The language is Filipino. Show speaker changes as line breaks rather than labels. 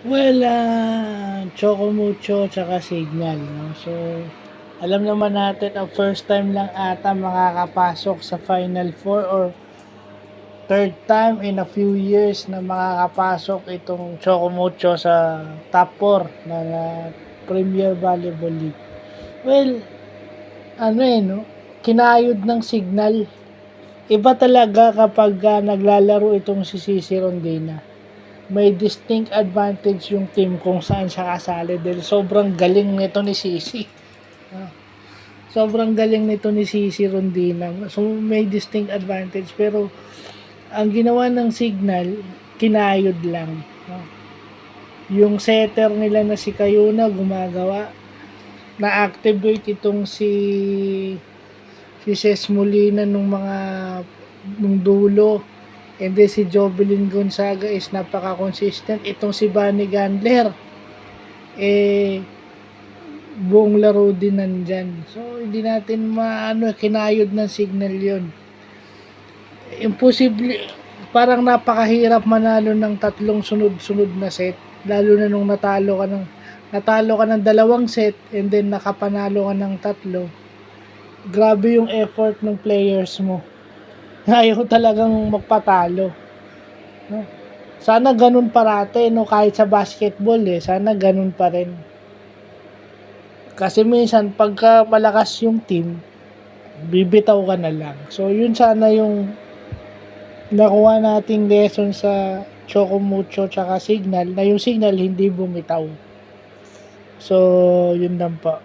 Well, Chocomucho tsaka Signal, 'no. So, alam naman natin na first time lang ata makakapasok sa Final Four or third time in a few years na makakapasok itong Chocomucho sa top 4 ng Premier Volleyball League. Well, ano, 'no, kinayod ng Signal. Iba talaga kapag, naglalaro itong si Cici Rondina. May distinct advantage yung team kung saan siya kasali dahil sobrang galing nito ni Cici. Ah, sobrang galing nito ni Cici Rondina. So may distinct advantage pero ang ginawa ng Signal, kinayod lang. Yung setter nila na si Kayuna gumagawa, na-activate itong si Ces Molina nung dulo. And then si Jovelyn Gonzaga is napaka-consistent. Itong si Bunny Gandler, buong laro din nandyan. So, hindi natin kinayod ng Signal yon. Imposible, parang napakahirap manalo ng tatlong sunod-sunod na set. Lalo na nung natalo ka ng dalawang set and then nakapanalo ka ng tatlo. Grabe yung effort ng players mo. Ayaw talagang magpatalo. No? Sana ganun parate, no? Kahit sa basketball, sana ganun pa rin. Kasi minsan, pagka malakas yung team, bibitaw ka na lang. So, yun sana yung nakuha nating lesson sa Chocomucho tsaka Signal, na yung Signal hindi bumitaw. So, yun lang po.